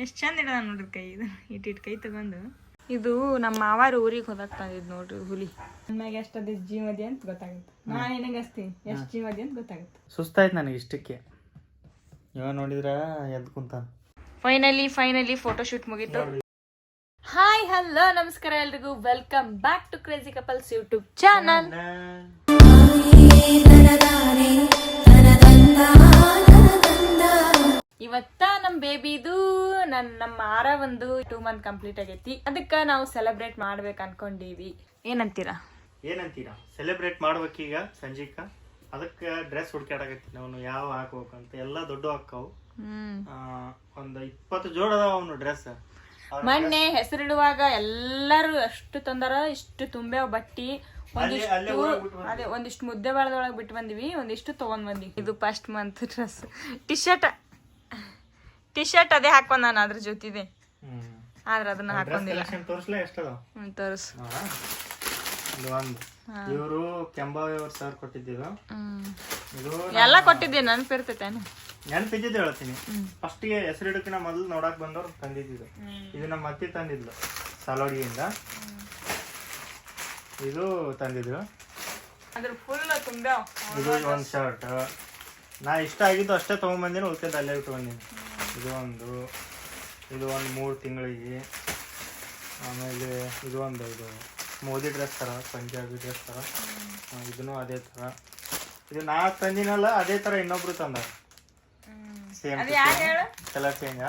ಎಷ್ಟು ಚಂದ ಇಡದ ನೋಡ್ರಿ ಕೈ ಇದು ಇಟ್ಟಿಟ್ಟು ಕೈ ತಗೊಂಡು. ಇದು ನಮ್ಮ ಮಾವಾರ ಊರಿಗೆ ಹೋದಾಗ್ತಂದಿದ್ ನೋಡ್ರಿ ಹುಲಿ. ನಮ್ಮಾಗ ಎಷ್ಟದ ಜೀವದಿ ಅಂತ ಗೊತ್ತಾಗುತ್ತೆ. ನಾನು ಏನಾಗ ಹಚ್ತೀನಿ ಎಷ್ಟು ಜೀವದಿ ಅಂತ ಗೊತ್ತಾಗುತ್ತೆ. ಸುಸ್ತಾಯ್ತು ನನಗೆ ಇಷ್ಟಕ್ಕೆ. ಇವಾಗ ನೋಡಿದ್ರ ಎದ್ದು ಕುಂತ. ಫೈನಲಿ ಫೋಟೋಶೂಟ್ ಮುಗೀತು. ಹಾಯ್ ಹಲೋ ನಮಸ್ಕಾರ ಎಲ್ರಿಗೂ. Welcome back to crazy couples YouTube channel. ಇವತ್ತ ನಮ್ ಬೇಬಿದು ನಮ್ಮ ಆರ ಒಂದು 2 month ಕಂಪ್ಲೀಟ್ ಆಗೈತಿ. ಅದಕ್ಕ ನಾವು ಸೆಲೆಬ್ರೇಟ್ ಮಾಡ್ಬೇಕು ಅನ್ಕೊಂಡೀವಿ. ಏನಂತೀರಾ ಸೆಲೆಬ್ರೇಟ್ ಮಾಡ್ಬೇಕೀಗ ಸಂಜಿಕ. ಅದಕ್ಕೆ ಡ್ರೆಸ್ ಹುಡ್ಕಾಡಕತ್ತಿ ನಾವು ಯಾವ ಹಾಕ್ಬೇಕಂತ. ಎಲ್ಲಾ ದೊಡ್ಡ ಹಾಕವು. ಒಂದು 20 ಜೋಡ ಅದಾವ ಅವನು ಡ್ರೆಸ್. ಮೊನ್ನೆ ಹೆಸರಿಡುವಾಗ ಎಲ್ಲಾರು ಅಷ್ಟು ತಂದಾರ, ಇಷ್ಟು ತುಂಬ್ಯಾವ ಬಟ್ಟಿ. ಒಂದಿಷ್ಟು ಮುದ್ದೆ ಬಾಳದೊಳಗೆ ಬಿಟ್ಟು ಬಂದಿವಿ, ಒಂದಿಷ್ಟು ತಗೊಂಡ್ ಬಂದಿವಿ. ಇದು first month dress. T shirt ಅದೇ ಹಾಕೊಂಡ್ ನಾನು ಅದ್ರ ಜೊತಿದೆ, ಆದ್ರೆ ಅದನ್ನ ಹಾಕೊಂಡಿಲ್ಲ. ತೋರ್ಸು. ಇವರು ಕೆಂಬಾವಿ ಅವ್ರ ಸರ್ ಕೊಟ್ಟಿದ್ದು. ಎಲ್ಲ ಕೊಟ್ಟಿದ್ದೆ ನೆನಪಿರ್ತೈತೆ. ನೆನಪಿದ್ದಿದ್ದು ಹೇಳ್ತೀನಿ. ಫಸ್ಟ್ ಗೆ ಹೆಸರಿಡಕಿನ ಮೊದಲು ನೋಡಕ್ ಬಂದವ್ರು ತಂದಿದ್ದು. ಇದು ನಮ್ಮ ಅತ್ತಿ ತಂದಿದ್ಲು ಸಾಲೋಡಿಯಿಂದ. ಇದು ತಂದಿದ್ರು. ಇದು ಒಂದ್ ಶರ್ಟ್ ನಾ ಇಷ್ಟ ಆಗಿದ್ದು ಅಷ್ಟೇ ತಗೊಂಡ್ಬಂದಿನಿ, ಉಳ್ಕೆದ ಅಲ್ಲೇ ಇಟ್ಕೊಂಡೀನಿ. ಇದು ಒಂದು 3 ತಿಂಗಳಿಗೆ. ಆಮೇಲೆ ಇದು ಮೋದಿ ಡ್ರೆಸ್ ತರ, ಪಂಜಾಬಿ ಡ್ರೆಸ್ ತರ. ಇದನ್ನು ಅದೇ ತರ. ಇದು ನಾ ತಂದಿನಲ್ಲ ಅದೇ ತರ ಇನ್ನೊಬ್ರು ತಂದ. Same colour change.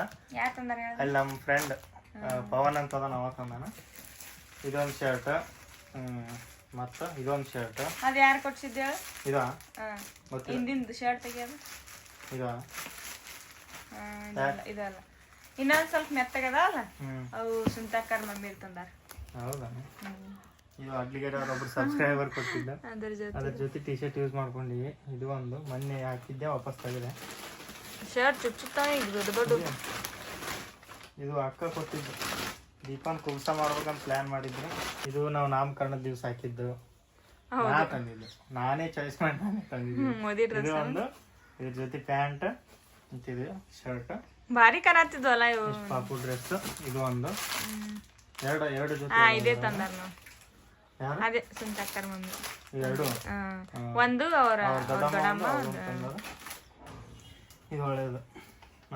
ಅಲ್ಲಿ ನಮ್ಮ ಫ್ರೆಂಡ್ ಪವನ್ ಅಂತದ ನಾವ ತಂದಾನ. ಇದೊಂದು ಶರ್ಟ್, ಮತ್ತ ಇದೊಂದು ಶರ್ಟ್. ಅದ ಯಾರು ಕೊಡ್ಸಿದ್ದೆ? ಇದಾ ಹಿಂದಿಂದ ಶರ್ಟ್ ತೆಗಿಯೋದು ಇದಾ? ಇದಲ್ಲ, ಇನ್ನೊಂದ್ ಸ್ವಲ್ಪ ಮೆತ್ತಗದ ಅಲ್ಲ, ಅವು ಸುಂತಾಕರ್ ಮಮ್ಮಿ ತಂದಾರ. ಹೌದಾ? ಇದು ಅಡ್ಲಿಗೇರ್ ಅವ್ರೊಬ್ರು ಸಬ್ಸ್ಕ್ರೈಬರ್ ಕೊಟ್ಟಿದ್ದ, ಅದ್ರ ಜೊತೆ ಟಿ ಶರ್ಟ್ ಯೂಸ್ ಮಾಡ್ಕೊಂಡಿವಿ. ಇದು ಒಂದು ಮೊನ್ನೆ ಹಾಕಿದ್ದೆ, ವಾಪಸ್ ತೆಗೆದೆ. ಶರ್ಟ್ ಚುಚ್ಚುತ್ತಾನೆ ದೊಡ್ಡ. ಇದು ಅಕ್ಕ ಕೊಟ್ಟಿದ್ದು. ದೀಪನ್ ಕುಬ್ಸ ಮಾಡ್ಬೇಕಂತ ಪ್ಲಾನ್ ಮಾಡಿದ್ರು. ಇದು ನಾವು ನಾಮಕರಣದ ದಿವ್ಸ ಹಾಕಿದ್ದು. ನಾ ತಂದಿದ್ದು, ನಾನೇ ಚಾಯ್ಸ್ ಮಾಡಿ ನಾನೇ ತಂದಿದ್ದು. ಇದು ಒಂದು, ಇದ್ರ ಜೊತೆ ಪ್ಯಾಂಟ್, ಇದು ಶರ್ಟ್. ಭಾರಿ ಕಾಣತ್ತಿದ್ವಲ್ಲ ಇವು. ಪಾಪು ಡ್ರೆಸ್. ಇದು ಒಂದು ಎರಡು ಜೊತೆ ಇದೇ ತಂದಾರ ನಾವು. ಅದೇ ಸುಂತಾಕರ್ ಮಮ್ಮಿ ಎರಡು. ಒಂದು ಅವರ ದೊಡ್ಡಮ್ಮ. ಇದು ಒಳ್ಳೇದು.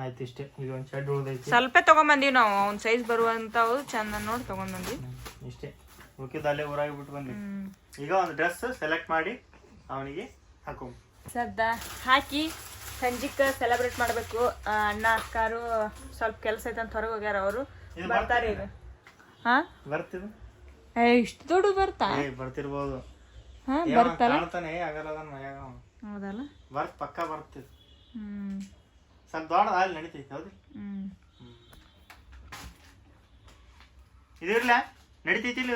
ಆಯ್ತು ಇಷ್ಟೇ. ಈಗ ಒಂದು ಶರ್ಟ್ ಉಳ್ದೈತಿ, ಸ್ವಲ್ಪ ತಗೊಂಬಂದಿವಿ ನಾವು. ಅವ್ನ ಸೈಜ್ ಬರುವಂತವು ಚಂದ ನೋಡಿ ತಗೊಂಡ್ಬಂದ್ವಿ. ಇಷ್ಟೇ. ಉಳ್ಕಿದ ಅಲ್ಲೇ ಊರಾಗಿ ಬಿಟ್ಟು ಬಂದ್ವಿ. ಈಗ ಒಂದು ಡ್ರೆಸ್ ಸೆಲೆಕ್ಟ್ ಮಾಡಿ ಅವನಿಗೆ ಹಾಕೋ. ಸದ್ದ ಹಾಕಿ ಸಂಜಿಕ್ ಸೆಲೆಬ್ರೇಟ್ ಮಾಡ್ಬೇಕು. ಅಣ್ಣ ಅಕ್ಕಾರು ಸ್ವಲ್ಪ ಕೆಲಸ ಐತಂತ ಹೊರಗೆ ಹೋಗ್ಯಾರ. ಅವರು ಬರ್ತಾರೆ. ಈಗ ಬರ್ತಿದ್ ಇಷ್ಟು ದೊಡ್ಡ ಬರ್ತಾ ಬರ್ತಿರ್ಬೋದು. ಕಾಣ್ತಾನೆ ಆಗಲ್ಲ ಮನ್ಯಾಗ. ಹೌದಲ್ಲ? ಪಕ್ಕ ಬರ್ತಿದ್. ಸ್ವಲ್ಪ ದೊಡ್ಡ ಅಲ್ಲಿ ನಡೀತೈತಿ. ಹೌದು, ಇದಿರ್ಲ ನಡಿತೈತಿ ಇಲ್ಲ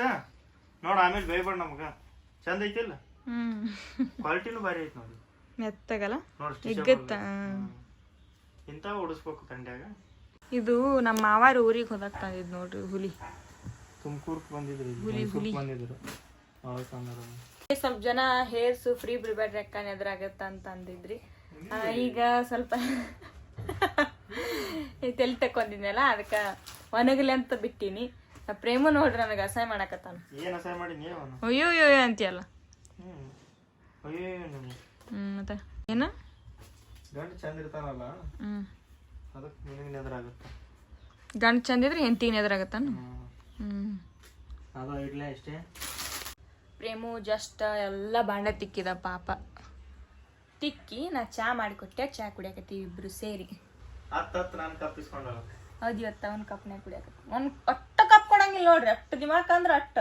ನೋಡ. ಆಮೇಲೆ ಬೈಬೇಡ ನಮ್ಗ. ಚಂದ ಐತಿಲ್ಲ, ಕ್ವಾಲಿಟಿನೂ ಭಾರಿ ಐತಿ ನೋಡಿ. ಮೆತ್ತಗಲ್ಲ ನೋಡಿ, ಇಂತ ಉಡಿಸ್ಬೇಕು ತಂಡ್ಯಾಗ. ಇದು ನಮ್ಮ ಮಾವಾರ ಊರಿಗೆ ಹೋದಾಗ್ತಂದಿದ್ ನೋಡ್ರಿ ಹುಲಿ. ತುಮಕೂರ್ಕ್ ಬಂದಿದ್ರು, ಬಂದಿದ್ರು. ಸ್ವಲ್ಪ ಜನ ಹೇರ್ಸ್ ಫ್ರೀ ಬಿಡ್ಬೇಡ್ರಿ ಅಕ್ಕ ಎದುರಾಗತ್ತ ಅಂತ ಅಂದಿದ್ರಿ. ಈಗ ಸ್ವಲ್ಪ ತೆಲ್ ತಕೊಂಡಿದ್ನಲ್ಲ, ಅದಕ್ಕ ಒಣಗಲಿ ಅಂತ ಬಿಟ್ಟಿನಿ. ಪ್ರೇಮ ನೋಡ್ರಿ ನನಗೆ ಅಸಹ್ಯ ಮಾಡಕತ್ತಾನ. ಅಯ್ಯೋ ಅಂತೀಯಲ್ಲ. ಮತ್ತೆ ಏನ ಗಂಡ ಚಂದ ಇರ್ತಾನಲ್ಲ, ಗಂಡ ಚಂದ ಇದ್ರೆ ಹೆಂಡತಿಗೆ ಎದುರಾಗತ್ತಾನ. ಪ್ರೇಮು ಜಸ್ಟ್ ಎಲ್ಲ ಬಾಂಡೆ ತಿಕ್ಕಿದ ಪಾಪ. ತಿಕ್ಕಿ ನಾ ಚಾ ಮಾಡಿಕೊಟ್ಟೆ. ಚಾ ಕುಡಿಯಾಕತ್ತೀವಿ ಇಬ್ರು ಸೇರಿ. ಹೌದು, ಇವತ್ತ ಒಂದ್ ಕಪ್ನ್ಯಾಗ ಕುಡಿಯಾಕತ್ತಿ. ಒಂದ್ ಅಟ್ಟ ಕಪ್ ಕೊಡಂಗಿಲ್ಲ ನೋಡ್ರಿ. ಅಟ್ಟ ದಿಮಾಕ್ ಅಂದ್ರ ಅಟ್ಟ.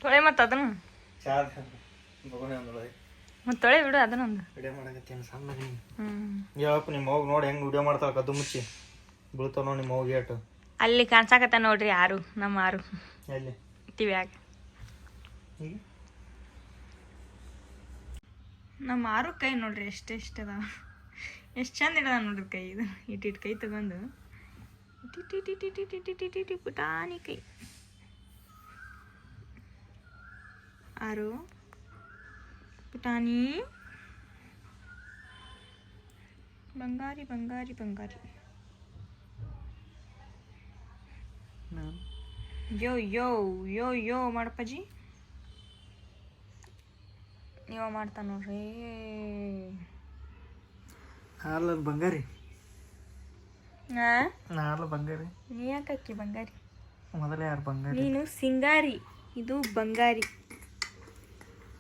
ತೊಳೆ ಮತ್ತ ಅದನ್ನ ಮತ್ ತೊಳೆ ಬಿಡು ಅದನ್ನೊಂದು. ನಿಮ್ಮ ಹೋಗಿ ನೋಡಿ ಹೆಂಗ್ ವಿಡಿಯೋ ಮಾಡ್ತಾಳ ಕದ್ದು ಮುಚ್ಚಿ ಬೀಳ್ತಾವ ನೋಡಿ. ನಿಮ್ಮ ಹೋಗಿ ಏಟು ಅಲ್ಲಿ ಕಾಣ್ಸಾಕತ್ತ ನೋಡ್ರಿ. ಯಾರು ನಮ್ಮ ಆರು ಎಲ್ಲಿ ಟಿವ್ಯಾಗ. ನಮ್ಮ ಆರು ಕೈ ನೋಡ್ರಿ ಎಷ್ಟೆಷ್ಟು ಅದಾವ. ಎಷ್ಟು ಚಂದ ಇಡದ ನೋಡ್ರಿ ಕೈ. ಇದು ಇಟ್ಟಿಟ್ಟು ಕೈ ತಗೊಂಡು ಪುಟಾಣಿ ಕೈ ಆರು ಪುಟಾಣಿ ಬಂಗಾರಿ ಬಂಗಾರಿ ಬಂಗಾರಿ ಯೋ ಯೋ ಯೋ ಯೋ ಮಾಡಪ್ಪಾಜಿ ನೀವು ಮಾಡ್ತಾ ನೋಡ್ರಿ ಹಾಲ ಬಂಗಾರಿ ಹಾ ನಾರ್ಲ ಬಂಗಾರಿ ನೀ ಯಾಕಕ್ಕಿ ಬಂಗಾರಿ ಮೊದಲೇ ಯಾರು ಬಂಗಾರಿ ನೀನು ಸಿಂಗಾರಿ ಇದು ಬಂಗಾರಿ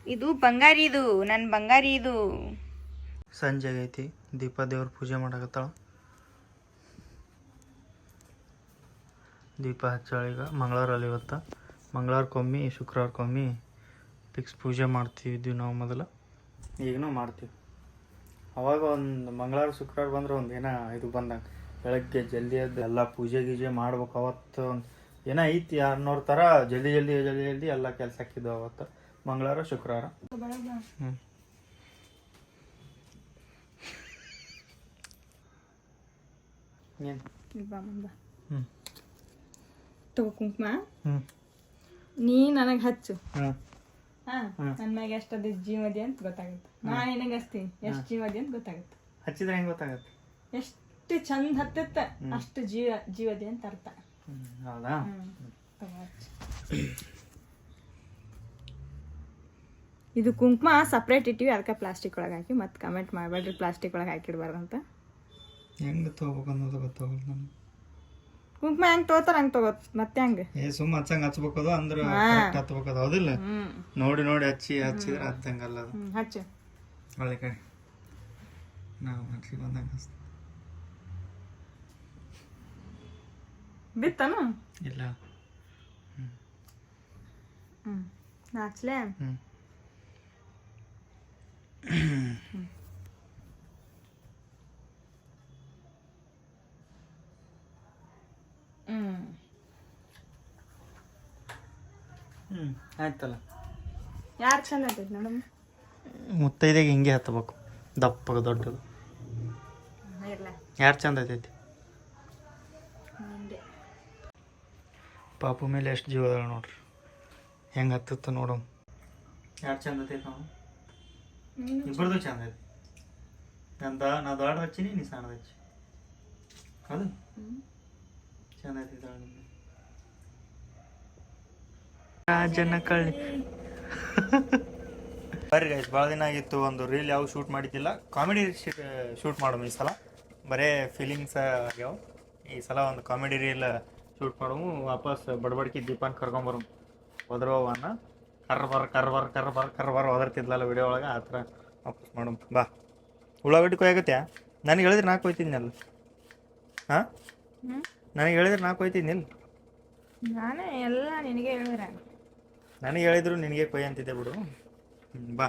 ಇದು ಬಂಗಾರಿ ಇದು ನನ್ನ ಬಂಗಾರಿ ಇದು ಸಂಜೆ ಆಗೈತಿ ದೀಪ ದೇವ್ರ ಪೂಜೆ ಮಾಡಕತ್ತಾಳ ದೀಪ ಹಚ್ಚಾಳ ಈಗ ಮಂಗಳವಾರಲ್ಲಿ ಇವತ್ತು ಮಂಗಳವಾರಕ್ಕೊಮ್ಮೆ ಶುಕ್ರವಾರಕ್ಕೊಮ್ಮೆ ಫಿಕ್ಸ್ ಪೂಜೆ ಮಾಡ್ತಿದ್ವಿ ನಾವು ಮೊದಲು ಈಗನೂ ಮಾಡ್ತೀವಿ ಅವಾಗ ಒಂದು ಮಂಗಳವಾರ ಶುಕ್ರವಾರ ಬಂದ್ರೆ ಒಂದು ಏನೋ ಇದು ಬಂದಂಗೆ ಬೆಳಗ್ಗೆ ಜಲ್ದಿ ಎದ್ದು ಎಲ್ಲ ಪೂಜೆ ಗೀಜೆ ಮಾಡ್ಬೇಕು ಅವತ್ತು ಒಂದು ಏನೋ ಐತಿ ಅನ್ನೋರ ಥರ ಜಲ್ದಿ ಜಲ್ದಿ ಜಲ್ದಿ ಜಲ್ದಿ ಎಲ್ಲ ಕೆಲಸ ಹಾಕಿದ್ವು ಅವತ್ತು ಮಂಗಳವಾರ ಶುಕ್ರವಾರ ಹ್ಞೂ ಏನು ಹ್ಞೂ ತಗೋ ಕುಂಕುಮ ಹ್ಞೂ ನೀ ನನಗೆ ಹಚ್ಚು ಹಾಂ ಹಾ ನನ್ನ ಮ್ಯಾಗ ಎಷ್ಟದ ಜೀವದಿ ಅಂತ ಗೊತ್ತಾಗುತ್ತೆ ನಾ ನಿನಗೆ ಹಚ್ತೀನಿ ಎಷ್ಟು ಜೀವದಿ ಅಂತ ಗೊತ್ತಾಗುತ್ತೆ ಹಚ್ಚಿದ್ರೆ ಹೆಂಗೆ ಗೊತ್ತಾಗತ್ತೆ ಎಷ್ಟು ಚಂದ ಹತ್ತತ್ತ ಅಷ್ಟು ಜೀವದಿ ಅಂತ ಅರ್ಥ ಹೌದಾ ತಗೋ ಹಚ್ಚು. ಇದು ಕುಂಕುಮ ಸಪ್ರೇಟ್ ಇಟ್ಟಿವಿ ಅದಕ್ಕೆ ಪ್ಲಾಸ್ಟಿಕ್ ಒಳಗೆ ಹಾಕಿ ಮತ್ತೆ ಕಮೆಂಟ್ ಮಾಡಬೇಡ್ರಿ ಪ್ಲಾಸ್ಟಿಕ್ ಒಳಗೆ ಹಾಕಿಡ್ಬಾರ್ದು ಅಂತ ಹೆಂಗೆ ತೊಗೋಬೇಕು ಅನ್ನೋದು ಗೊತ್ತಾಗಲ್ಲ ನಮ್ಗೆ ಕುಂಕುಮ ಹೆಂಗೆ ತಗೋತಾರ ಹಂಗೆ ತಗೋ ಮತ್ತೆ ಹಂಗೆ ಸುಮ್ಮ ಹಚ್ಚಂಗೆ ಹಚ್ಬೇಕದು ಅಂದ್ರೆ ಕರೆಕ್ಟ್ ಹತ್ಬೇಕದು ಹೌದಿಲ್ಲ ನೋಡಿ ನೋಡಿ ಹಚ್ಚಿದ್ರೆ ಹತ್ತಂಗಲ್ಲ ಅದು ಹಚ್ಚು ಒಳ್ಳೆ ಕಡೆ ನಾವು ಹಚ್ಚಿ ಬಂದಾಗ ಹಚ್ತೀವಿ ಬಿತ್ತನು ಇಲ್ಲ ಹಚ್ಲೇ ಹ್ಞೂ ಆಯ್ತಲ್ಲ ಯಾರು ಚಂದ ಆಗ್ತೈತಿ ಮೇಡಮ್ ಮುತ್ತೈದೆಗೆ ಹಿಂಗೆ ಹತ್ತಬೇಕು ದಪ್ಪಗ ದೊಡ್ಡದು ಯಾರು ಚಂದ ಐತೈತಿ ಪಾಪು ಮೇಲೆ ಎಷ್ಟು ಜೀವ ಅದಾಳ ನೋಡ್ರಿ ಹೆಂಗೆ ಹತ್ತತ್ತ ನೋಡು ಯಾರು ಚಂದ ಐತೈತಿ ನಾವು ಇಬ್ಬರದು ಚಂದ ಐತಿ ನಾ ದೊಡ್ಡ ಹಚ್ಚಿನಿ ನೀ ಸಣ್ಣದ ಹಚ್ಚಿ ಅದು ಚಂದ ಐತಿ ರಾಜನ ಕಳ್ಳಿ ಬರ್ರಿ ಗೈಸ್ ಭಾಳ ದಿನ ಆಗಿತ್ತು ಒಂದು ರೀಲ್ ಯಾವ ಶೂಟ್ ಮಾಡಿದ್ದಿಲ್ಲ ಕಾಮಿಡಿ ಶೂಟ್ ಮಾಡೋಣ ಈ ಸಲ ಬರೇ ಫೀಲಿಂಗ್ಸ್ ಆಗ್ಯಾವ ಈ ಸಲ ಒಂದು ಕಾಮಿಡಿ ರೀಲ್ ಶೂಟ್ ಮಾಡವು ವಾಪಸ್ ಬಡಬಡ್ಕಿ ದೀಪಾನ್ ಕರ್ಕೊಂಬರು ಒದರೋವನ್ನ ಕರ್ಬರ್ ಒದರ್ತಿದ್ಲಲ್ಲ ವಿಡಿಯೋ ಒಳಗೆ ಆ ಥರ ವಾಪಸ್ ಮಾಡೋಣ ಬಾ ಉಳ್ಳಾಗಡ್ಡಿ ಕೊಯ್ಯಾಗತ್ಯಾ ನನಗೆ ಹೇಳಿದ್ರೆ ನಾ ಕೊಯ್ತಿದ್ನಲ್ಲ ಹಾಂ ನನಗೆ ಹೇಳಿದ್ರೆ ನಾ ಕೊಯ್ತಿದ್ನಿಲ್ಲ ನಾನೇ ಎಲ್ಲ ನಿನಗೆ ಹೇಳಿದ್ರೆ ನನಗೆ ಹೇಳಿದ್ರು ನಿನಗೆ ಕೊಯ್ ಅಂತಿದ್ದೆ ಬಿಡು ಬಾ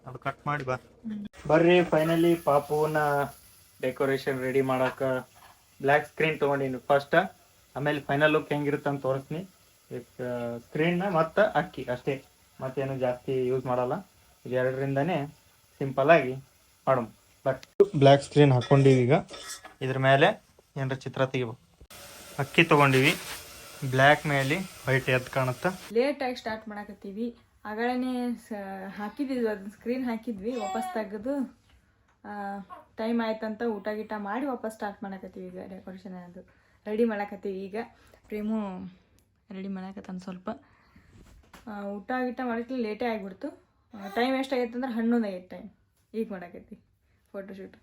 ಅದು ಕಟ್ ಮಾಡಿ ಬಾ ಬರ್ರಿ ಫೈನಲಿ ಪಾಪುನ ಡೆಕೋರೇಷನ್ ರೆಡಿ ಮಾಡಕ್ಕೆ ಬ್ಲ್ಯಾಕ್ ಸ್ಕ್ರೀನ್ ತೊಗೊಂಡಿನಿ ಫಸ್ಟ್ ಆಮೇಲೆ ಫೈನಲ್ ಲುಕ್ ಹೆಂಗಿರುತ್ತೆ ಅಂತ ತೋರಿಸ್ತೀನಿ ಸ್ಕ್ರೀನ್ನ ಮತ್ತು ಅಕ್ಕಿ ಅಷ್ಟೇ ಮತ್ತೇನು ಜಾಸ್ತಿ ಯೂಸ್ ಮಾಡಲ್ಲ ಇದು ಎರಡರಿಂದನೇ ಸಿಂಪಲ್ಲಾಗಿ ಮಾಡೋಣ ಬಟ್ ಬ್ಲ್ಯಾಕ್ ಸ್ಕ್ರೀನ್ ಹಾಕ್ಕೊಂಡಿವಿ ಈಗ ಇದ್ರ ಮೇಲೆ ಏನಾರ ಚಿತ್ರ ತೆಗಿಬೇಕು ಅಕ್ಕಿ ತೊಗೊಂಡಿವಿ ಬ್ಲ್ಯಾಕ್ ಮೇಲೆ ವೈಟ್ ಎದ್ದು ಕಾಣುತ್ತಾ ಲೇಟಾಗಿ ಸ್ಟಾರ್ಟ್ ಮಾಡಕತ್ತೀವಿ ಆಗಳೇ ಹಾಕಿದ್ವಿ ಅದನ್ನ ಸ್ಕ್ರೀನ್ ಹಾಕಿದ್ವಿ ವಾಪಸ್ ತೆಗೆದು ಟೈಮ್ ಆಯ್ತಂತ ಊಟ ಗೀಟ ಮಾಡಿ ವಾಪಸ್ ಸ್ಟಾರ್ಟ್ ಮಾಡಕತ್ತೀವಿ ಈಗ ಡೆಕೋರೇಷನ್ ಅದು ರೆಡಿ ಮಾಡಕತ್ತೀವಿ ಈಗ ಪ್ರೇಮು ರೆಡಿ ಮಾಡಕತ್ತಾನ ಸ್ವಲ್ಪ ಊಟ ಗೀಟ ಮಾಡಕ್ಕೆ ಲೇಟೇ ಆಗಿಬಿಡ್ತು ಟೈಮ್ ಎಷ್ಟಾಗೈತೆ ಅಂದ್ರೆ 11 ಆಗೈತೆ ಟೈಮ್ ಈಗ ಮಾಡಕತ್ತೀವಿ ಫೋಟೋಶೂಟ್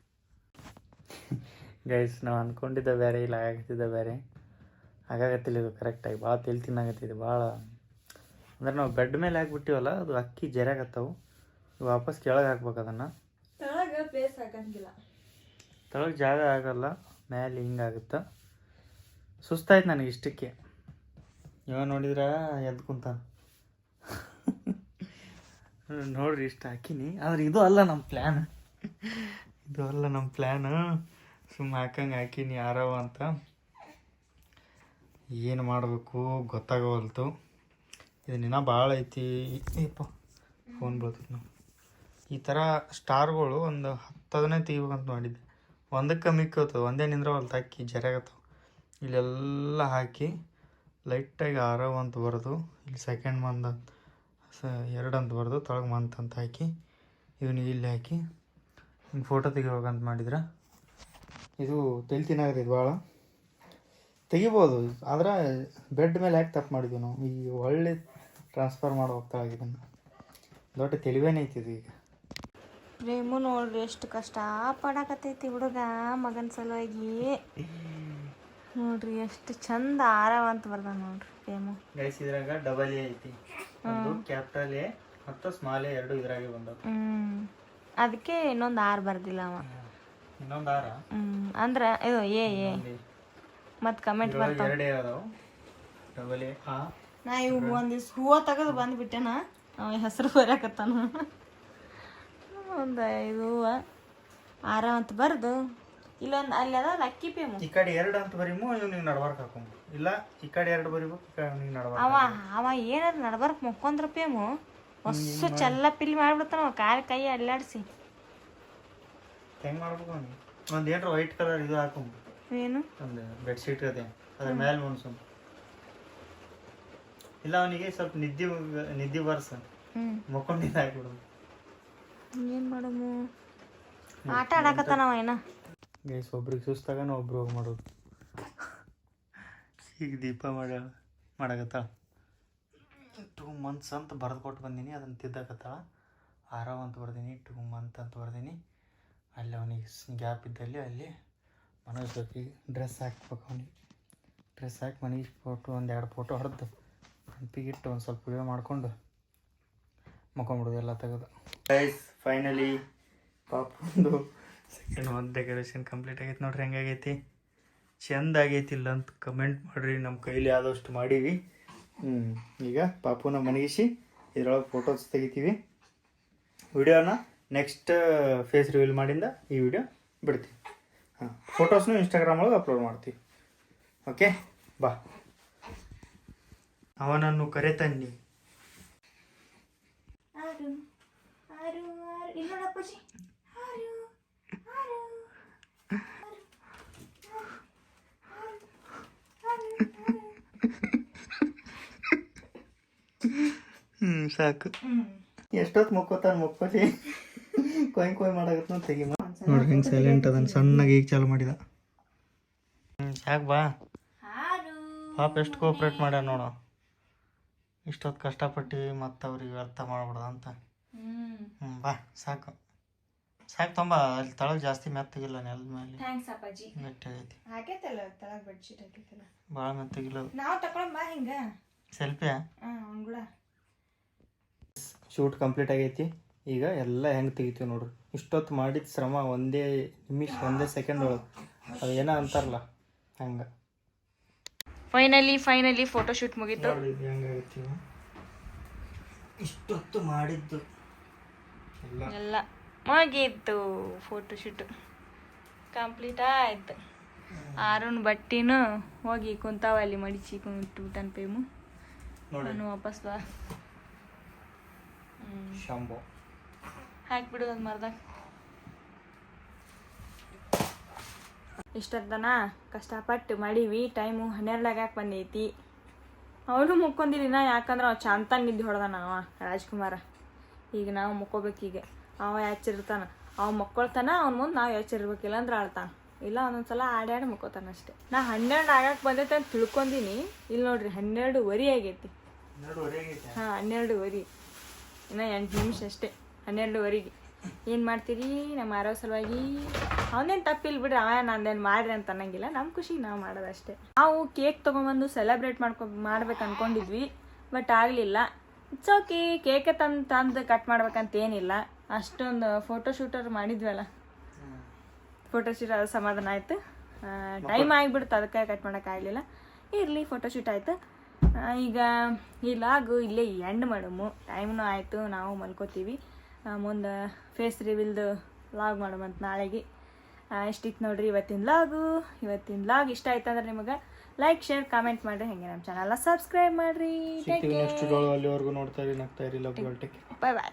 ಗೈಸ್ ನಾವು ಅಂದ್ಕೊಂಡಿದ್ದ ಬೇರೆ ಇಲ್ಲ ಆಗತ್ತಿದ್ದ ಬೇರೆ ಆಗಾಗತ್ತಿಲ್ಲ ಇದು ಕರೆಕ್ಟಾಗಿ ಭಾಳ ತಿಳಿ ತಿನ್ನಾಗತ್ತಿದೆ ಭಾಳ ಅಂದ್ರೆ ನಾವು ಬೆಡ್ ಮೇಲೆ ಹಾಕ್ಬಿಟ್ಟಿವಲ್ಲ ಅದು ಅಕ್ಕಿ ಜರಾಗತ್ತವು ವಾಪಸ್ ಕೆಳಗೆ ಹಾಕ್ಬೇಕು ಅದನ್ನು ತೆಳಗೆ ಪ್ಲೇಸ್ ಹಾಕಂಗಿಲ್ಲ ತೆಳಗೆ ಜಾಗ ಆಗಲ್ಲ ಮೇಲೆ ಹಿಂಗಾಗುತ್ತೆ ಸುಸ್ತಾಯ್ತು ನನಗೆ ಇಷ್ಟಕ್ಕೆ ಇವಾಗ ನೋಡಿದ್ರೆ ಎದ್ದು ಕುಂತಾನ ನೋಡ್ರಿ ಇಷ್ಟು ಹಾಕಿನಿ ಆದ್ರೆ ಇದು ಅಲ್ಲ ನಮ್ಮ ಪ್ಲ್ಯಾನ್ ಇದು ಅಲ್ಲ ನಮ್ಮ ಪ್ಲ್ಯಾನ್ ಸುಮ್ಮನೆ ಹಾಕಂಗೆ ಹಾಕಿನಿ ಯಾರವ ಅಂತ ಏನು ಮಾಡಬೇಕು ಗೊತ್ತಾಗವಲ್ತು ಇದನ್ನ ಭಾಳ ಐತಿ ಏಪ್ಪ ಫೋನ್ ಬರ್ತದೆ ನಾವು ಈ ಥರ ಸ್ಟಾರ್ಗಳು ಒಂದು 10-15 ತೆಗಿಬೇಕಂತ ಮಾಡಿದ್ದೆ ಒಂದಕ್ಕೆ ಮಿಕ್ಕತ್ತವೆ ಒಂದೇ ನಿಂದ್ರೆ ಅಲ್ಲಿ ಅಕ್ಕಿ ಜರಾಗತ್ತವೆ ಇಲ್ಲೆಲ್ಲ ಹಾಕಿ ಲೈಟಾಗಿ ಆರವ್ ಅಂತ ಬರೆದು ಇಲ್ಲಿ ಸೆಕೆಂಡ್ ಮಂತ್ ಎರಡು ಅಂತ ಬರೆದು ತೊಳಗೆ ಮಂತ್ ಅಂತ ಹಾಕಿ ಇವನಿಗೆ ಇಲ್ಲಿ ಹಾಕಿ ಹಿಂಗೆ ಫೋಟೋ ತೆಗಿಬೇಕಂತ ಮಾಡಿದ್ರೆ ಇದು ತಲೆ ತಿನ್ನಾಗ್ರಿ ಇದು ಭಾಳ ತೆಗಿಬೋದು ಆದ್ರೆ ಬೆಡ್ ಮೇಲೆ ಯಾಕೆ ತಪ್ಪು ಮಾಡಿದ್ವಿ ನಾವು ಈ ಒಳ್ಳೆ ಟ್ರಾನ್ಸ್ಫರ್ ಮಾಡಿ ಹೋಗ್ತಾಳೆ ಇದನ್ನು ದೊಡ್ಡ ತಿಳಿವೇನೆ ಐತಿದು ಈಗ ಪ್ರೇಮು ನೋಡ್ರಿ ಎಷ್ಟು ಕಷ್ಟ ಪಡಕತ್ತೈತಿ ಹುಡುಗ ಮಗನ ಸಲುವಾಗಿ ನೋಡ್ರಿ ಎಷ್ಟು ಚಂದ ಆರವ ಅಂತ ಬರ್ದ ನೋಡ್ರಿ ಪ್ರೇಮು ಗೈಸ್ ಇದ್ರಾಗ ಡಬಲ್ ಎ ಐತಿ ಒಂದು ಕ್ಯಾಪಿಟಲ್ ಎ ಮತ್ತು ಸ್ಮಾಲ್ ಎ ಎರಡು ಇದ್ರಾಗೆ ಬಂದವು ಅದಕ್ಕೆ ಇನ್ನೊಂದು ಆರ್ ಬರ್ದಿಲ್ಲ ಅವ ಇನ್ನೊಂದು ಆರ ಅಂದ್ರೆ ಇದು ಎ ಮತ್ತು ಕಮೆಂಟ್ ಬರ್ತಾವ ಎರಡೇ ಅದಾವು ಡಬಲ್ ಎ ನಾ ಇವು ಒಂದಿವ್ಸ ಹೂವು ತೆಗೆದು ಬಂದ್ಬಿಟ್ಟೆನ ಅವ ಹೆಸರು ಬರೆಯಕತ್ತಾನ ಒಂದು 5 ಹೂವು ಆರ ಅಂತ ಬರೆದು ಇಲ್ಲೊಂದು ಅಲ್ಲಿ ಅದ ಅಕ್ಕಿ ಪೇಮು ಈ ಕಡೆ ಎರಡು ಅಂತ ಬರೀಮು ಇವ್ನಿಗೆ ನಡ್ಬಾರ್ಕ್ ಹಾಕೊಂಬ ಇಲ್ಲ ಈ ಕಡೆ ಎರಡು ಬರೀಬೇಕು ಈ ಕಡೆ ಅವ್ನಿಗೆ ನಡ್ಬಾರ್ಕ್ ಅವ ಏನಾದ್ರು ನಡ್ಬರ್ಕ್ ಮುಕ್ಕೊಂಡ್ರ ಪೇಮು ಹೊಸ ಚೆಲ್ಲ ಪಿಲ್ ಮಾಡ್ಬಿಡ್ತಾನ ಕೈ ಅಲ್ಲಾಡಿಸಿ ಹೆಂಗೆ ಮಾಡ್ಬೇಕು ಅವ್ನಿಗೆ ಒಂದು ಏನ್ರ ವೈಟ್ ಕಲರ್ ಇದು ಹಾಕೊಂಬ ಏನು ಒಂದು ಬೆಡ್ಶೀಟ್ ಅದೇ ಅದ್ರ ಮೇಲೆ ಮುನ್ಸುಮ್ ಇಲ್ಲ ಅವನಿಗೆ ಸ್ವಲ್ಪ ನಿದ್ದೆ ಬರ್ಸ ಮುಕ್ಕೊಂಡಿದ್ದು ಹಾಕ್ಬಿಡೋದು ಏನು ಮಾಡಮು ಆಟ ಆಡಕತ್ತಾನವ ಏನ ಗೈಸ್ ಒಬ್ರಿಗೆ ಸುಸ್ತಾಗನ ಒಬ್ರು ಹೋಗಿ ಮಾಡೋದು ಈಗ ದೀಪ ಮಾಡಕತ್ತಾಳ 2 months ಅಂತ ಬರೆದು ಕೊಟ್ಟು ಬಂದೀನಿ ಅದನ್ನು ತಿದ್ದಕತ್ತಾಳ ಆರವ್ ಅಂತ ಬರ್ದೀನಿ 2 months ಅಂತ ಬರ್ದೀನಿ ಅಲ್ಲಿ ಅವನಿಗೆ ಗ್ಯಾಪ್ ಇದ್ದಲ್ಲಿ ಅಲ್ಲಿ ಮನೋಜ್ಗೆ ಡ್ರೆಸ್ ಹಾಕ್ಬೇಕು ಅವನಿಗೆ ಡ್ರೆಸ್ ಹಾಕಿ ಮನೆಗೆ ಫೋಟೋ 1-2 ಫೋಟೋ ಹೊಡೆದು ನೆನಪಿಗಿಟ್ಟು ಒಂದು ಸ್ವಲ್ಪ ವಿಡಿಯೋ ಮಾಡಿಕೊಂಡು ಮುಕೊಂಬಿಡೋದು ಎಲ್ಲ ತೆಗೆದು ಗೈಸ್ ಫೈನಲಿ ಪಾಪಂದು ಸೆಕೆಂಡ್ ಒಂದು ಡೆಕೋರೇಷನ್ ಕಂಪ್ಲೀಟ್ ಆಗೈತೆ ನೋಡ್ರಿ ಹೆಂಗಾಗೈತಿ ಚೆಂದ ಆಗೈತಿಲ್ಲ ಅಂತ ಕಮೆಂಟ್ ಮಾಡಿರಿ ನಮ್ಮ ಕೈಲಿ ಆದಷ್ಟು ಮಾಡೀವಿ ಈಗ ಪಾಪುನ ಮನಗಿಸಿ ಇದ್ರೊಳಗೆ ಫೋಟೋಸ್ ತೆಗಿತೀವಿ ವಿಡಿಯೋನ ನೆಕ್ಸ್ಟ್ ಫೇಸ್ ರಿವೀಲ್ ಮಾಡಿಂದ ಈ ವಿಡಿಯೋ ಬಿಡ್ತೀವಿ ಫೋಟೋಸ್ನು ಇನ್ಸ್ಟಾಗ್ರಾಮ್ ಒಳಗೆ ಅಪ್ಲೋಡ್ ಮಾಡ್ತೀವಿ ಓಕೆ ಬಾ ಅವನನ್ನು ಕರೆತನ್ನಿ ಸಾಕು ಎಷ್ಟೊತ್ತು ಮುಕ್ಕೋತಾನ ಮುಕ್ಕೋತಿ ಕೊಯ್ ಮಾಡಾಗತ್ತ ತೆಗಿ ನೋಡ್ರಿ ಹಿಂಗೆ ಸೈಲೆಂಟ್ ಅದನ್ನ ಸಣ್ಣಗೆ ಈಗ ಚಾಲು ಮಾಡಿದ ಸಾಕು ಬಾ ಪಾಪ ಎಷ್ಟು ಕೋಪ್ರೇಟ್ ಮಾಡ್ಯಾರ ನೋಡು ಇಷ್ಟೊತ್ತು ಕಷ್ಟಪಟ್ಟು ಮತ್ತು ಅವ್ರಿಗೆ ಅರ್ಥ ಮಾಡ್ಬಿಡ್ದ ಅಂತ ಬಾ ಸಾಕು ಸಾಕು ತೊಂಬ ಅಲ್ಲಿ ತಳಗೆ ಜಾಸ್ತಿ ಮೆತ್ತಗಿಲ್ಲ ನೆಲದ ಮೇಲೆ ಥ್ಯಾಂಕ್ಸ್ ಅಪ್ಪಾಜಿ ಮೆಟ್ಟಾಗೈತಿ ಹಾಕೈತಲ್ಲ ತಳಗ ಬೆಡ್ಶೀಟ್ ಹಾಕೈತಲ್ಲ ಭಾಳ ಮೆತ್ತಗಿಲ್ಲ ನಾವು ತಗೊಳಮ್ಮ ಹಿಂಗ ಸೆಲ್ಫಿಯಾ ಅಂಗುಳ ಶೂಟ್ ಕಂಪ್ಲೀಟ್ ಆಗೈತಿ ಈಗ ಎಲ್ಲ ಹೆಂಗೆ ತೆಗಿತೀವಿ ನೋಡ್ರಿ ಇಷ್ಟೊತ್ತು ಮಾಡಿದ ಶ್ರಮ ಒಂದೇ ನಿಮಿಷ ಒಂದೇ ಸೆಕೆಂಡ್ ಒಳಗೆ ಅದು ಏನೋ ಅಂತಾರಲ್ಲ ಹಂಗೆ ಫೈನಲಿ ಫೋಟೋ ಶೂಟ್ ಮುಗೀತು ಹೆಂಗಾಗೈತಿ ಇಷ್ಟೊತ್ತು ಮಾಡಿದ್ದು ಎಲ್ಲ ಮುಗೀತು ಫೋಟೋ ಶೂಟ್ ಕಂಪ್ಲೀಟ್ ಆಯ್ತು ಆರುನ್ ಬಟ್ಟಿನೂ ಹೋಗಿ ಕುಂತಾವ ಅಲ್ಲಿ ಮಡಿಚಿ ಕುಂಟುಬಿಟ್ಟನ್ ಪೇಮು ನಾನು ವಾಪಸ್ ಬಾ ಶಂಭು ಹಾಕ್ಬಿಡು ಒಂದು ಮರ್ದಾಗ ಇಷ್ಟೊತ್ತನ ಕಷ್ಟಪಟ್ಟು ಮಾಡೀವಿ ಟೈಮು 12 ಬಂದೈತಿ ಅವನು ಮುಕ್ಕೊಂದಿಲ್ಲ ಯಾಕಂದ್ರೆ ಅವ ಚಂತ ನಿದ್ದೆ ಹೊಡೆದಾನ ಅವ ರಾಜ್ಕುಮಾರ ಈಗ ನಾವು ಮುಕ್ಕೋಬೇಕೀಗ ಅವ ಎಚ್ಚರಿರ್ತಾನ ಅವ ಮಕ್ಕೊಳ್ತಾನ ಅವ್ನ ಮುಂದೆ ನಾವು ಎಚ್ಚರಿರ್ಬೇಕಿಲ್ಲ ಅಂದ್ರೆ ಆಳ್ತಾನ ಇಲ್ಲ ಒಂದೊಂದ್ಸಲ ಆಡ್ಯಾಡಿ ಮುಕ್ಕೋತಾನ ಅಷ್ಟೇ ನಾ 12 ಆಗಕ್ಕೆ ಬಂದೈತೆ ಅಂತ ತಿಳ್ಕೊಂಡಿನಿ ಇಲ್ಲಿ ನೋಡ್ರಿ 12:15 ಆಗೈತಿ ಹಾಂ 12:15 ಇನ್ನು 8 ನಿಮಿಷ ಅಷ್ಟೇ 12:15 ಏನು ಮಾಡ್ತೀರಿ ನಮ್ಮ ಆರೋ ಸಲುವಾಗಿ ಅವನೇನು ತಪ್ಪಿಲ್ಲ ಬಿಡ್ರಿ ಅವ ನಂದೇನು ಮಾಡ್ರಿ ಅಂತ ಅನ್ನಂಗಿಲ್ಲ ನಮ್ಮ ಖುಷಿಗೆ ನಾವು ಮಾಡೋದಷ್ಟೇ ನಾವು ಕೇಕ್ ತೊಗೊಂಬಂದು ಸೆಲೆಬ್ರೇಟ್ ಮಾಡ್ಬೇಕು ಅಂದ್ಕೊಂಡಿದ್ವಿ ಬಟ್ ಆಗಲಿಲ್ಲ ಇಟ್ಸ್ ಓಕೆ ಕೇಕೆ ತಂದು ಕಟ್ ಮಾಡ್ಬೇಕಂತ ಏನಿಲ್ಲ ಅಷ್ಟೊಂದು ಫೋಟೋ ಶೂಟರ್ ಮಾಡಿದ್ವಲ್ಲ ಫೋಟೋ ಶೂಟ್ ಅದು ಸಮಾಧಾನ ಆಯಿತು ಟೈಮ್ ಆಗಿಬಿಡ್ತು ಅದಕ್ಕೆ ಕಟ್ ಮಾಡೋಕ್ಕಾಗಲಿಲ್ಲ ಇರಲಿ ಫೋಟೋ ಶೂಟ್ ಆಯಿತು ಈಗ ಈ ಲಾಗು ಇಲ್ಲೇ ಎಂಡ್ ಮಾಡಮು ಟೈಮ್ನೂ ಆಯಿತು ನಾವು ಮಲ್ಕೋತೀವಿ ಮುಂದೆ ಫೇಸ್ ರಿವೀಲ್ದು ಲಾಗ್ ಮಾಡೋಮಂತ ನಾಳೆಗೆ ಇಷ್ಟಿತ್ತು ನೋಡ್ರಿ ಇವತ್ತಿನ ಲಾಗ್ ಇಷ್ಟ ಆಯ್ತು ಅಂದ್ರೆ ನಿಮಗೆ ಲೈಕ್ ಶೇರ್ ಕಾಮೆಂಟ್ ಮಾಡಿರಿ ಹಾಗೆ ನಮ್ಮ ಚಾನಲ್ನ ಸಬ್ಸ್ಕ್ರೈಬ್ ಮಾಡಿರಿ ನೆಕ್ಸ್ಟ್ ಅಲ್ಲಿವರೆಗೂ ನೋಡ್ತಾ ಇರಿ ನಗ್ತಾ ಇರಿ love you all take care bye